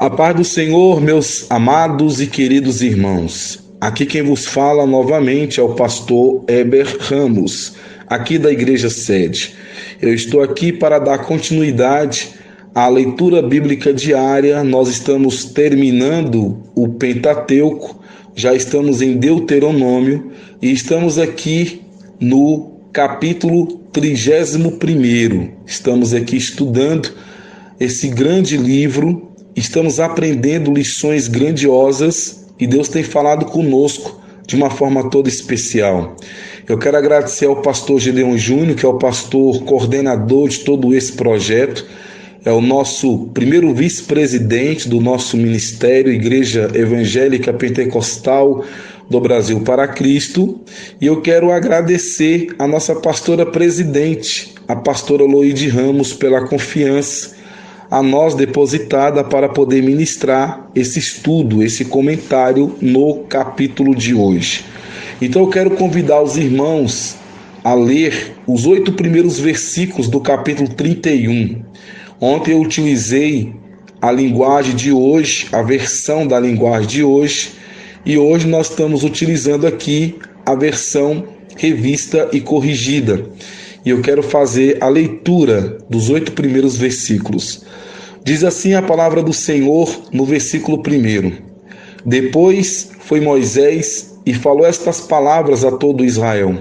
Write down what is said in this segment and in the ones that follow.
A paz do Senhor, meus amados e queridos irmãos. Aqui quem vos fala novamente é o pastor Heber Ramos, aqui da Igreja Sede. Eu estou aqui para dar continuidade à leitura bíblica diária. Nós estamos terminando o Pentateuco, já estamos em Deuteronômio e estamos aqui no capítulo 31º. Estamos aqui estudando esse grande livro. Estamos aprendendo lições grandiosas e Deus tem falado conosco de uma forma toda especial. Eu quero agradecer ao pastor Gedeon Júnior, que é o pastor coordenador de todo esse projeto, é o nosso primeiro vice-presidente do nosso ministério, Igreja Evangélica Pentecostal do Brasil para Cristo, e eu quero agradecer a nossa pastora presidente, a pastora Loide Ramos, pela confiança a nós depositada para poder ministrar esse estudo, esse comentário no capítulo de hoje. Então eu quero convidar os irmãos a ler os 8 primeiros versículos do capítulo 31. Ontem eu utilizei a linguagem de hoje, a versão da linguagem de hoje, e hoje nós estamos utilizando aqui a versão revista e corrigida. E eu quero fazer a leitura dos 8 primeiros versículos. Diz assim a palavra do Senhor no versículo 1. Depois foi Moisés e falou estas palavras a todo Israel.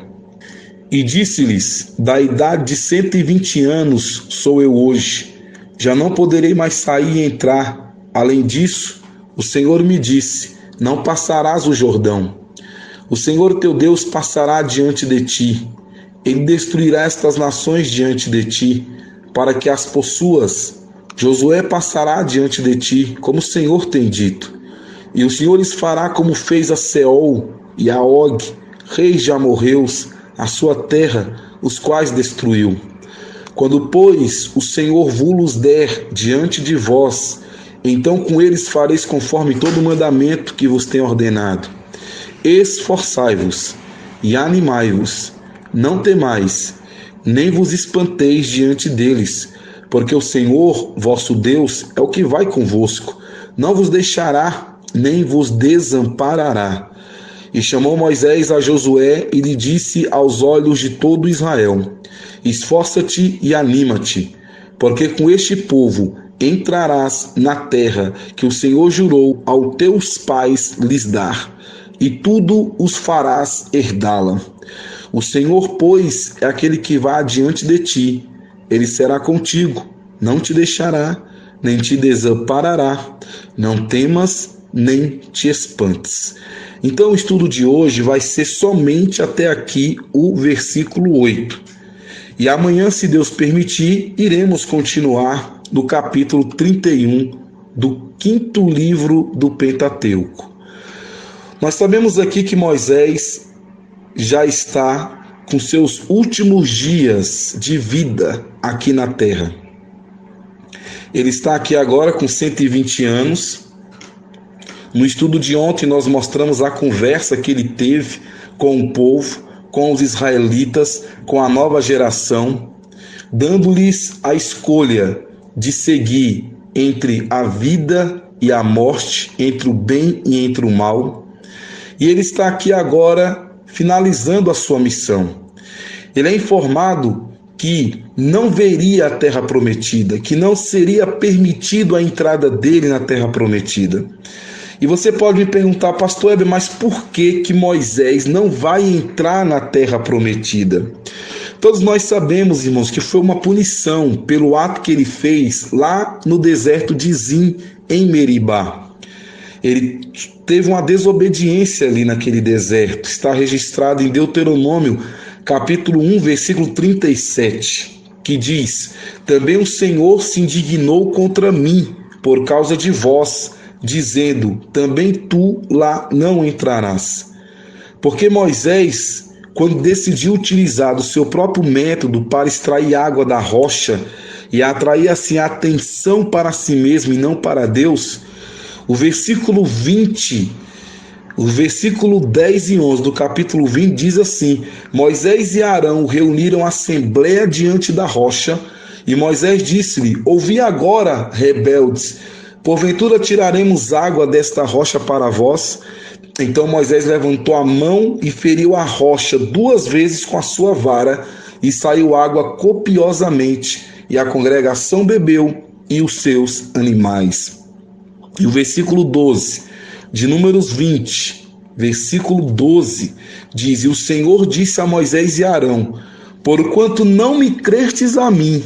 E disse-lhes: da idade de 120 anos sou eu hoje. Já não poderei mais sair e entrar. Além disso, o Senhor me disse: não passarás o Jordão. O Senhor teu Deus passará diante de ti. Ele destruirá estas nações diante de ti, para que as possuas. Josué passará diante de ti, como o Senhor tem dito. E o Senhor lhes fará como fez a Seol e a Og, reis de amorreus, a sua terra, os quais destruiu. Quando, pois, o Senhor vos der diante de vós, então com eles fareis conforme todo o mandamento que vos tenho ordenado. Esforçai-vos e animai-vos. Não temais, nem vos espanteis diante deles, porque o Senhor, vosso Deus, é o que vai convosco. Não vos deixará, nem vos desamparará. E chamou Moisés a Josué e lhe disse aos olhos de todo Israel: esforça-te e anima-te, porque com este povo entrarás na terra que o Senhor jurou aos teus pais lhes dar, e tudo os farás herdá-la. O Senhor, pois, é aquele que vai adiante de ti. Ele será contigo, não te deixará, nem te desamparará. Não temas, nem te espantes. Então o estudo de hoje vai ser somente até aqui o versículo 8. E amanhã, se Deus permitir, iremos continuar no capítulo 31 do 5º livro do Pentateuco. Nós sabemos aqui que Moisés já está com seus últimos dias de vida aqui na terra. Ele está aqui agora com 120 anos. No estudo de ontem nós mostramos a conversa que ele teve com o povo, com os israelitas, com a nova geração, dando-lhes a escolha de seguir entre a vida e a morte, entre o bem e entre o mal. E ele está aqui agora finalizando a sua missão. Ele é informado que não veria a terra prometida, que não seria permitido a entrada dele na terra prometida. E você pode me perguntar, pastor Heber, mas por que Moisés não vai entrar na terra prometida? Todos nós sabemos, irmãos, que foi uma punição pelo ato que ele fez lá no deserto de Zim, em Meribá. Ele teve uma desobediência ali naquele deserto. Está registrado em Deuteronômio, capítulo 1, versículo 37, que diz: também o Senhor se indignou contra mim por causa de vós, dizendo: também tu lá não entrarás. Porque Moisés, quando decidiu utilizar o seu próprio método para extrair água da rocha e atrair assim a atenção para si mesmo e não para Deus, o versículo 20, o versículo 10 e 11 do capítulo 20 diz assim: Moisés e Arão reuniram a assembleia diante da rocha, e Moisés disse-lhe: ouvi agora, rebeldes, Porventura tiraremos água desta rocha para vós? Então Moisés levantou a mão e feriu a rocha 2 vezes com a sua vara, e saiu água copiosamente, e a congregação bebeu, e os seus animais. E o versículo 12, de Números 20, versículo 12, diz: E o Senhor disse a Moisés e Arão: Porquanto não me crestes a mim,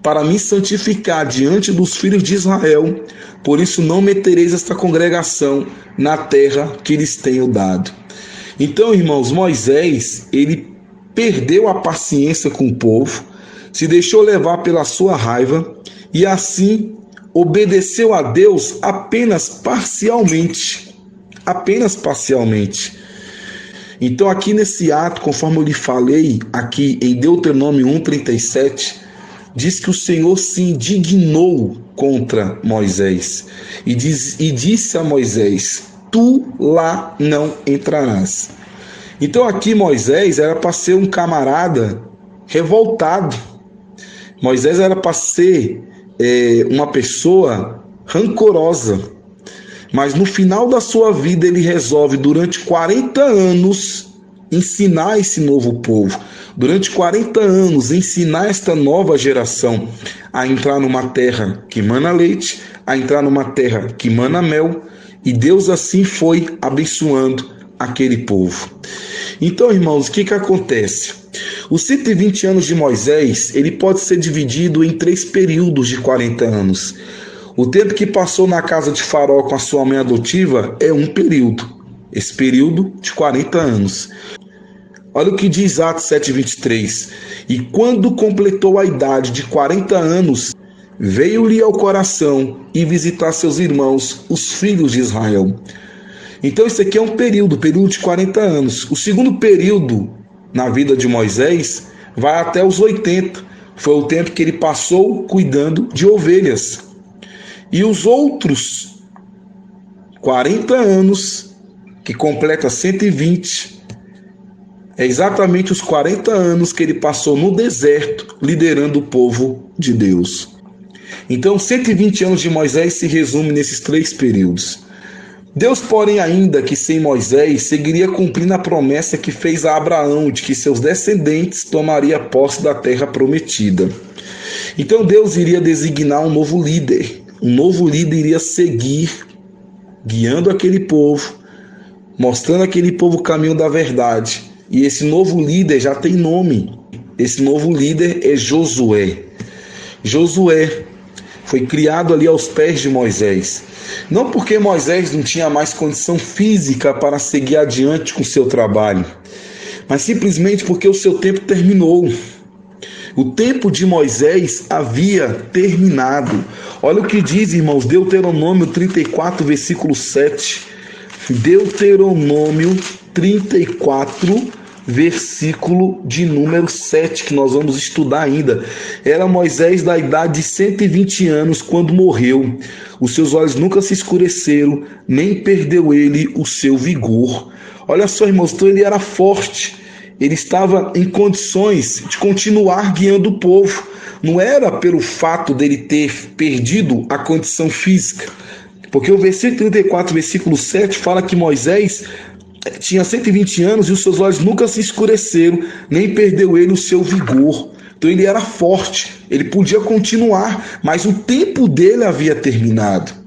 para me santificar diante dos filhos de Israel, por isso não metereis esta congregação na terra que lhes tenho dado. Então, irmãos, Moisés, ele perdeu a paciência com o povo, se deixou levar pela sua raiva e assim obedeceu a Deus apenas parcialmente. Apenas parcialmente. Então, aqui nesse ato, conforme eu lhe falei, aqui em Deuteronômio 1:37, diz que o Senhor se indignou contra Moisés e disse a Moisés: Tu lá não entrarás. Então aqui Moisés era para ser um camarada revoltado. Moisés era para ser uma pessoa rancorosa. Mas no final da sua vida ele resolve durante 40 anos ensinar esse novo povo. Durante 40 anos ensinar esta nova geração a entrar numa terra que mana leite, a entrar numa terra que mana mel, e Deus assim foi abençoando aquele povo. Então, irmãos, o que acontece? Os 120 anos de Moisés, ele pode ser dividido em 3 períodos de 40 anos. O tempo que passou na casa de Faraó com a sua mãe adotiva é um período. Esse período de 40 anos. Olha o que diz Atos 7:23. E quando completou a idade de 40 anos, veio-lhe ao coração ir visitar seus irmãos, os filhos de Israel. Então isso aqui é um período de 40 anos. O segundo período na vida de Moisés vai até os 80. Foi o tempo que ele passou cuidando de ovelhas. E os outros 40 anos, que completa 120, é exatamente os 40 anos que ele passou no deserto, liderando o povo de Deus. Então, 120 anos de Moisés se resume nesses 3 períodos. Deus, porém, ainda que sem Moisés, seguiria cumprindo a promessa que fez a Abraão, de que seus descendentes tomariam posse da terra prometida. Então, Deus iria designar um novo líder. Um novo líder iria seguir, guiando aquele povo, mostrando aquele povo o caminho da verdade. E esse novo líder já tem nome. Esse novo líder é Josué. Josué foi criado ali aos pés de Moisés. Não porque Moisés não tinha mais condição física para seguir adiante com o seu trabalho, mas simplesmente porque o seu tempo terminou. O tempo de Moisés havia terminado. Olha o que diz, irmãos, Deuteronômio 34, versículo 7. Deuteronômio 34, versículo de número 7, que nós vamos estudar ainda. Era Moisés da idade de 120 anos quando morreu. Os seus olhos nunca se escureceram, nem perdeu ele o seu vigor. Olha só, irmãos, então ele era forte. Ele estava em condições de continuar guiando o povo. Não era pelo fato dele ter perdido a condição física. Porque o versículo 34, versículo 7, fala que Moisés tinha 120 anos e os seus olhos nunca se escureceram, nem perdeu ele o seu vigor. Então ele era forte, ele podia continuar, mas o tempo dele havia terminado.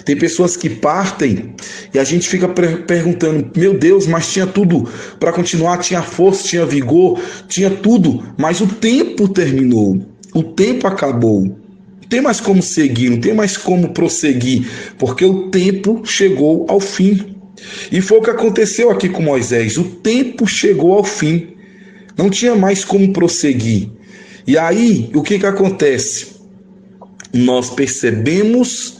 Tem pessoas que partem e a gente fica perguntando: meu Deus, mas tinha tudo para continuar, tinha força, tinha vigor, tinha tudo, mas o tempo terminou, o tempo acabou. Não tem mais como seguir, não tem mais como prosseguir, porque o tempo chegou ao fim. E foi o que aconteceu aqui com Moisés, o tempo chegou ao fim, não tinha mais como prosseguir. E aí, o que acontece? Nós percebemos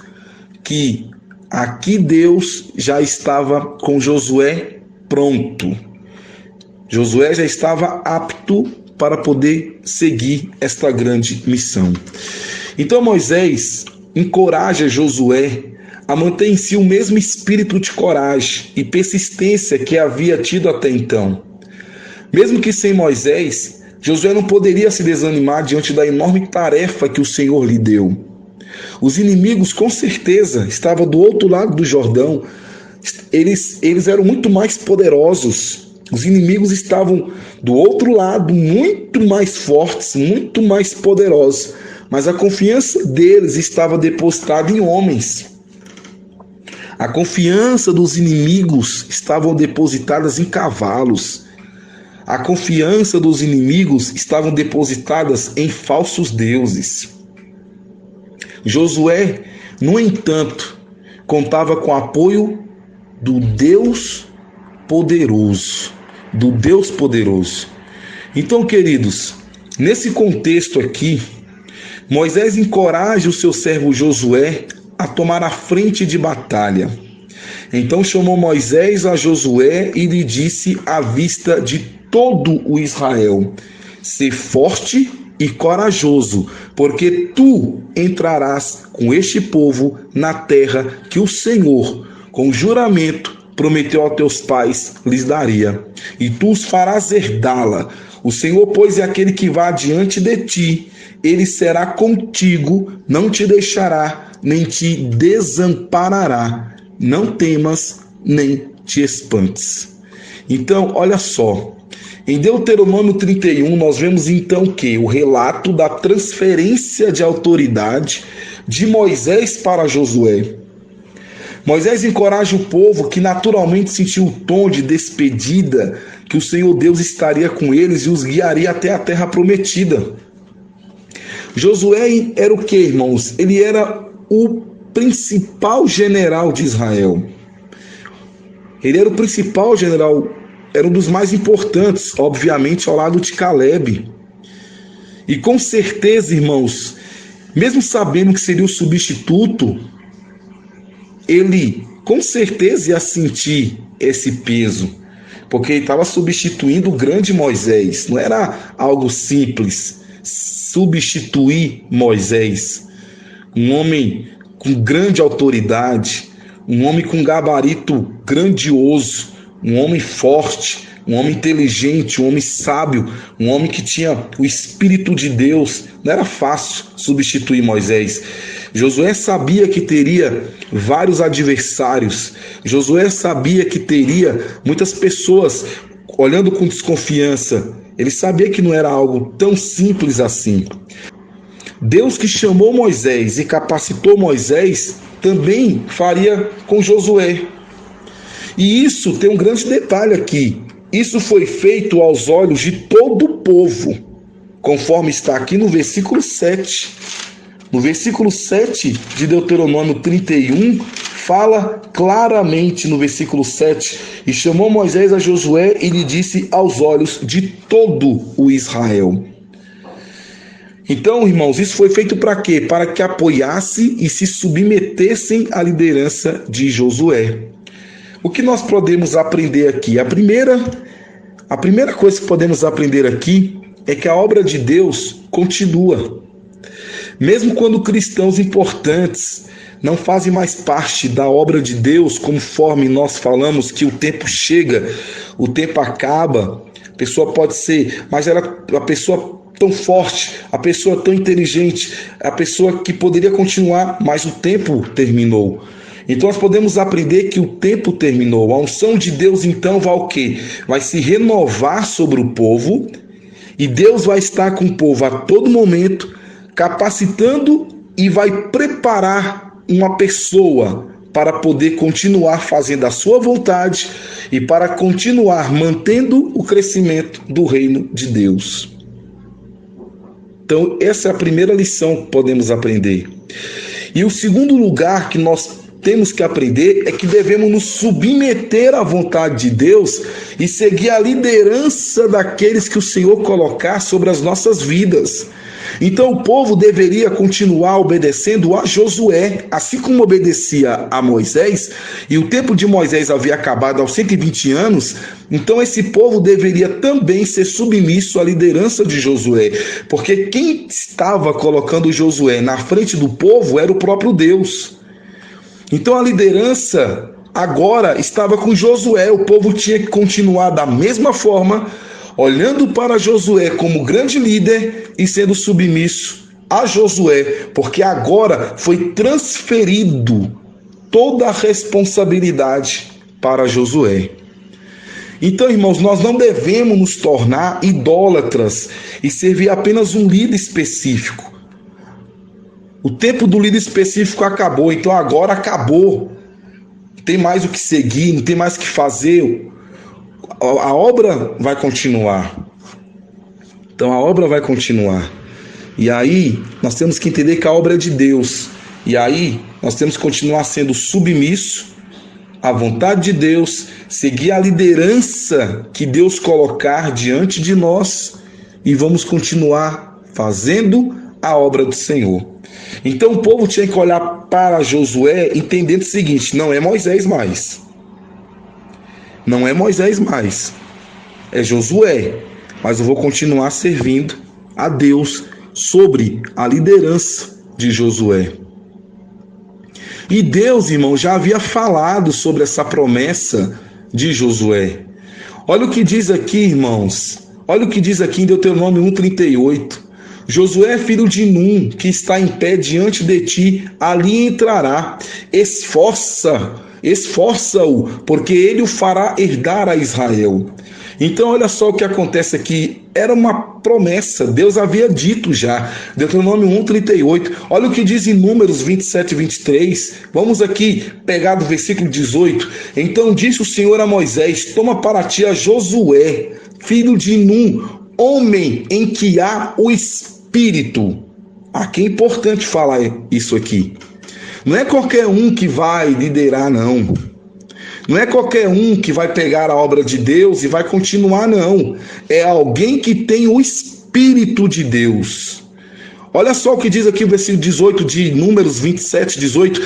que aqui Deus já estava com Josué pronto. Josué já estava apto para poder seguir esta grande missão. Então Moisés encoraja Josué a manter em si o mesmo espírito de coragem e persistência que havia tido até então. Mesmo que sem Moisés, Josué não poderia se desanimar diante da enorme tarefa que o Senhor lhe deu. Os inimigos, com certeza, estavam do outro lado do Jordão. Eles eram muito mais poderosos. Os inimigos estavam do outro lado, muito mais fortes, muito mais poderosos. Mas a confiança deles estava depositada em homens. A confiança dos inimigos estava depositada em cavalos. A confiança dos inimigos estava depositada em falsos deuses. Josué, no entanto, contava com o apoio do Deus poderoso. Do Deus poderoso. Então, queridos, nesse contexto aqui, Moisés encoraja o seu servo Josué a tomar a frente de batalha. Então chamou Moisés a Josué e lhe disse à vista de todo o Israel: "Sê forte e corajoso, porque tu entrarás com este povo na terra que o Senhor, com juramento, prometeu aos teus pais lhes daria, e tu os farás herdá-la. O Senhor, pois, é aquele que vai adiante de ti, ele será contigo, não te deixará, nem te desamparará. Não temas, nem te espantes." Então, olha só, em Deuteronômio 31, nós vemos então que o relato da transferência de autoridade de Moisés para Josué. Moisés encoraja o povo que naturalmente sentiu o tom de despedida, que o Senhor Deus estaria com eles e os guiaria até a terra prometida. Josué era o que, irmãos? Ele era o principal general de Israel. Ele era o principal general, era um dos mais importantes, obviamente, ao lado de Caleb. E com certeza, irmãos, mesmo sabendo que seria o substituto, ele com certeza ia sentir esse peso, porque ele estava substituindo o grande Moisés. Não era algo simples substituir Moisés, um homem com grande autoridade, um homem com gabarito grandioso, um homem forte, um homem inteligente, um homem sábio, um homem que tinha o Espírito de Deus. Não era fácil substituir Moisés. Josué sabia que teria vários adversários. Josué sabia que teria muitas pessoas olhando com desconfiança. Ele sabia que não era algo tão simples assim. Deus, que chamou Moisés e capacitou Moisés, também faria com Josué. E isso tem um grande detalhe aqui. Isso foi feito aos olhos de todo o povo, conforme está aqui no versículo 7. No versículo 7 de Deuteronômio 31, fala claramente no versículo 7: "E chamou Moisés a Josué e lhe disse aos olhos de todo o Israel." Então, irmãos, isso foi feito para quê? Para que apoiasse e se submetessem à liderança de Josué. O que nós podemos aprender aqui? A primeira coisa que podemos aprender aqui é que a obra de Deus continua. Mesmo quando cristãos importantes não fazem mais parte da obra de Deus, conforme nós falamos que o tempo chega, o tempo acaba, a pessoa pode ser, mas era a pessoa tão forte, a pessoa tão inteligente, a pessoa que poderia continuar, mas o tempo terminou. Então nós podemos aprender que o tempo terminou. A unção de Deus então vai o quê? Vai se renovar sobre o povo, e Deus vai estar com o povo a todo momento, capacitando, e vai preparar uma pessoa para poder continuar fazendo a sua vontade e para continuar mantendo o crescimento do reino de Deus. Então, essa é a primeira lição que podemos aprender. E o segundo lugar que nós temos que aprender é que devemos nos submeter à vontade de Deus e seguir a liderança daqueles que o Senhor colocar sobre as nossas vidas. Então o povo deveria continuar obedecendo a Josué, assim como obedecia a Moisés, e o tempo de Moisés havia acabado aos 120 anos, então esse povo deveria também ser submisso à liderança de Josué, porque quem estava colocando Josué na frente do povo era o próprio Deus. Então a liderança agora estava com Josué, o povo tinha que continuar da mesma forma, olhando para Josué como grande líder e sendo submisso a Josué, porque agora foi transferido toda a responsabilidade para Josué. Então, irmãos, nós não devemos nos tornar idólatras e servir apenas um líder específico. O tempo do líder específico acabou, então agora acabou. Não tem mais o que seguir, não tem mais o que fazer. A obra vai continuar. Então a obra vai continuar. E aí nós temos que entender que a obra é de Deus. E aí nós temos que continuar sendo submissos à vontade de Deus, seguir a liderança que Deus colocar diante de nós e vamos continuar fazendo a obra do Senhor. Então o povo tinha que olhar para Josué entendendo o seguinte: não é Moisés mais. Não é Moisés mais. É Josué. Mas eu vou continuar servindo a Deus sobre a liderança de Josué. E Deus, irmão, já havia falado sobre essa promessa de Josué. Olha o que diz aqui, irmãos. Olha o que diz aqui em Deuteronômio 1:38. Josué, filho de Num, que está em pé diante de ti, ali entrará. Esforça-o, porque ele o fará herdar a Israel. Então olha só o que acontece aqui. Era uma promessa, Deus havia dito já. Deuteronômio 1:38. Olha o que diz em Números 27:23. Vamos aqui pegar do versículo 18. Então disse o Senhor a Moisés: toma para ti a Josué, filho de Num, homem em que há o Espírito. Aqui é importante falar isso aqui. Não é qualquer um que vai liderar, não. Não é qualquer um que vai pegar a obra de Deus e vai continuar, não. É alguém que tem o Espírito de Deus. Olha só o que diz aqui o versículo 18 de Números 27:18.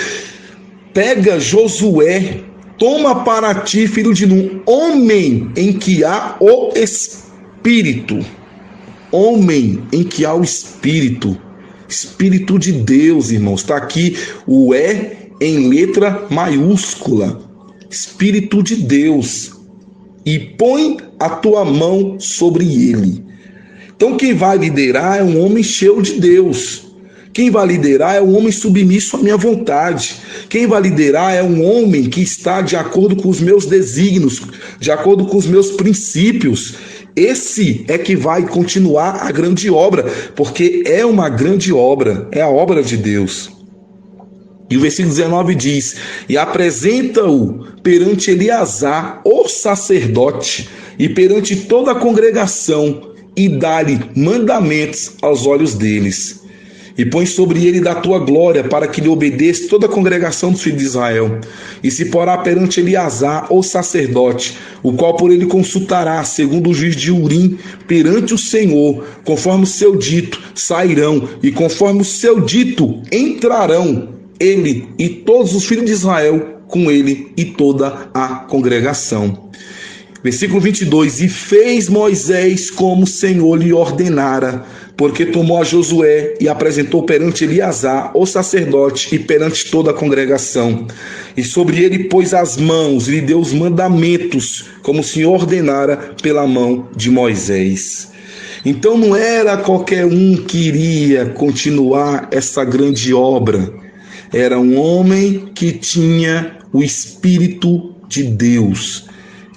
Pega Josué, toma para ti, filho de Num, homem em que há o Espírito. Homem em que há o Espírito. Espírito de Deus, irmãos. Está aqui o E em letra maiúscula. Espírito de Deus, e põe a tua mão sobre ele. Então quem vai liderar é um homem cheio de Deus. Quem vai liderar é um homem submisso à minha vontade. Quem vai liderar é um homem que está de acordo com os meus desígnios, de acordo com os meus princípios. Esse é que vai continuar a grande obra, porque é uma grande obra, é a obra de Deus. E o versículo 19 diz: e apresenta-o perante Eleazar, o sacerdote, e perante toda a congregação, e dá-lhe mandamentos aos olhos deles. E põe sobre ele da tua glória, para que lhe obedeça toda a congregação dos filhos de Israel. E se porá perante Eleazar, o sacerdote, o qual por ele consultará, segundo o juiz de Urim, perante o Senhor, conforme o seu dito, sairão, e conforme o seu dito, entrarão ele e todos os filhos de Israel com ele e toda a congregação. Versículo 22. E fez Moisés como o Senhor lhe ordenara, porque tomou a Josué e apresentou perante Eleazar, o sacerdote, e perante toda a congregação. E sobre ele pôs as mãos e lhe deu os mandamentos, como o Senhor ordenara pela mão de Moisés. Então não era qualquer um que iria continuar essa grande obra. Era um homem que tinha o Espírito de Deus.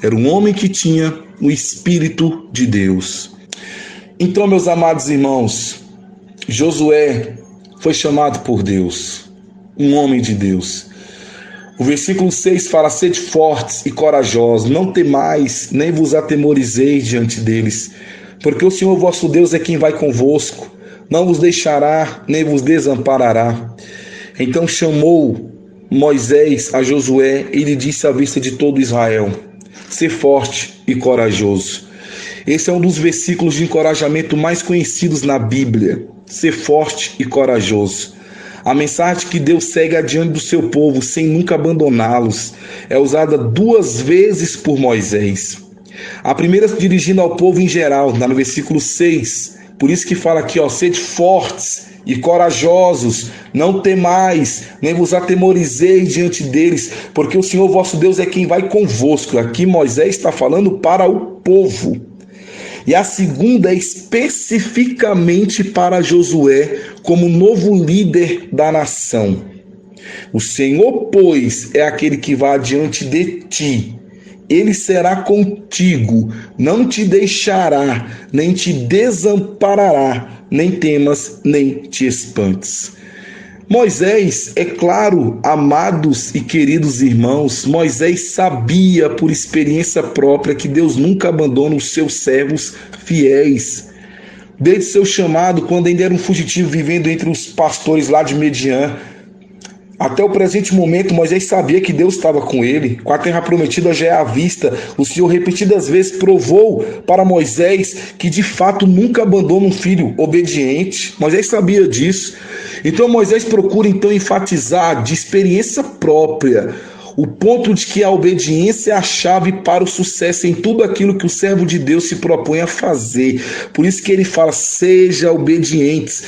Era um homem que tinha o Espírito de Deus. Então, meus amados irmãos, Josué foi chamado por Deus, um homem de Deus. O versículo 6 fala: sede fortes e corajosos, não temais, nem vos atemorizeis diante deles, porque o Senhor vosso Deus é quem vai convosco, não vos deixará, nem vos desamparará. Então chamou Moisés a Josué e lhe disse à vista de todo Israel: ser forte e corajoso. Esse é um dos versículos de encorajamento mais conhecidos na Bíblia. Ser forte e corajoso. A mensagem que Deus segue adiante do seu povo sem nunca abandoná-los é usada 2 vezes por Moisés. A primeira dirigindo ao povo em geral, no versículo 6. Por isso que fala aqui, sede fortes e corajosos, não temais, nem vos atemorizeis diante deles, porque o Senhor vosso Deus é quem vai convosco. Aqui Moisés está falando para o povo. E a segunda é especificamente para Josué como novo líder da nação. O Senhor, pois, é aquele que vai adiante de ti. Ele será contigo, não te deixará, nem te desamparará, nem temas, nem te espantes. Moisés, é claro, amados e queridos irmãos, Moisés sabia por experiência própria que Deus nunca abandona os seus servos fiéis. Desde seu chamado, quando ainda era um fugitivo vivendo entre os pastores lá de Midian, até o presente momento, Moisés sabia que Deus estava com ele. Com a terra prometida já é à vista. O Senhor repetidas vezes provou para Moisés que de fato nunca abandona um filho obediente. Moisés sabia disso. Então Moisés procura enfatizar de experiência própria o ponto de que a obediência é a chave para o sucesso em tudo aquilo que o servo de Deus se propõe a fazer. Por isso que ele fala, sejam obedientes.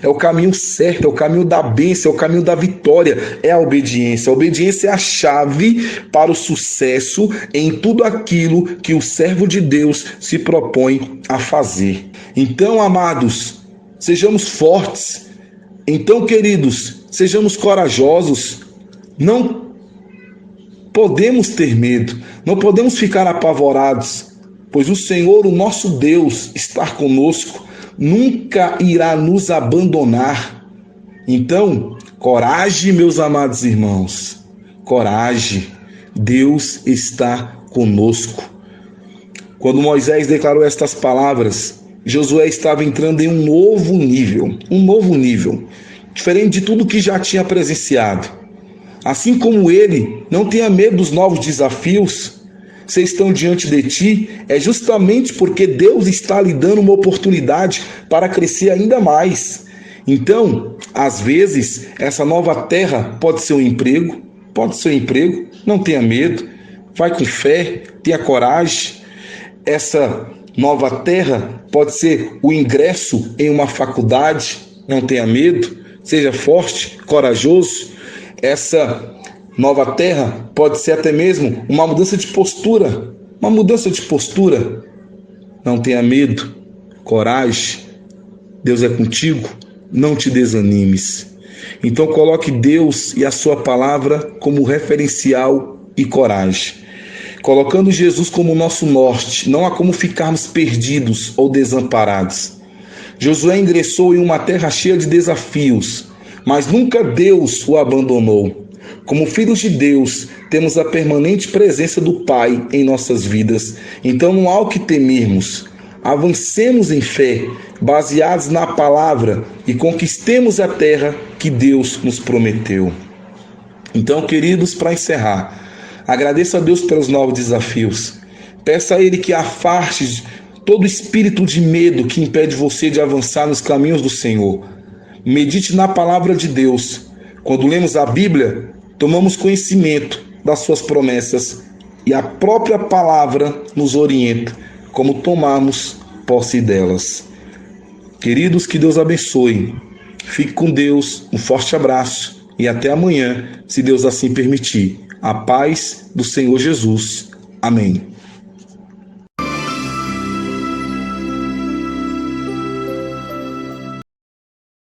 É o caminho certo, é o caminho da bênção, é o caminho da vitória, é a obediência. A obediência é a chave para o sucesso em tudo aquilo que o servo de Deus se propõe a fazer. Então, amados, sejamos fortes. Então, queridos, sejamos corajosos. Não podemos ter medo, não podemos ficar apavorados, pois o Senhor, o nosso Deus, está conosco, nunca irá nos abandonar. Então, coragem, meus amados irmãos, coragem, Deus está conosco. Quando Moisés declarou estas palavras, Josué estava entrando em um novo nível, diferente de tudo que já tinha presenciado. Assim como ele, não tenha medo dos novos desafios que estão diante de ti, é justamente porque Deus está lhe dando uma oportunidade para crescer ainda mais. Então, às vezes, essa nova terra pode ser um emprego, não tenha medo, vai com fé, tenha coragem. Essa nova terra pode ser o ingresso em uma faculdade, não tenha medo, seja forte, corajoso. Essa nova terra pode ser até mesmo uma mudança de postura. Não tenha medo, coragem. Deus é contigo, não te desanimes. Então coloque Deus e a sua palavra como referencial e coragem. Colocando Jesus como nosso norte, não há como ficarmos perdidos ou desamparados. Josué ingressou em uma terra cheia de desafios, mas nunca Deus o abandonou. Como filhos de Deus, temos a permanente presença do Pai em nossas vidas. Então não há o que temermos. Avancemos em fé, baseados na palavra, e conquistemos a terra que Deus nos prometeu. Então, queridos, para encerrar, agradeça a Deus pelos novos desafios. Peça a Ele que afaste todo espírito de medo que impede você de avançar nos caminhos do Senhor. Medite na palavra de Deus. Quando lemos a Bíblia, tomamos conhecimento das suas promessas e a própria palavra nos orienta como tomarmos posse delas. Queridos, que Deus abençoe. Fique com Deus, um forte abraço e até amanhã, se Deus assim permitir. A paz do Senhor Jesus. Amém.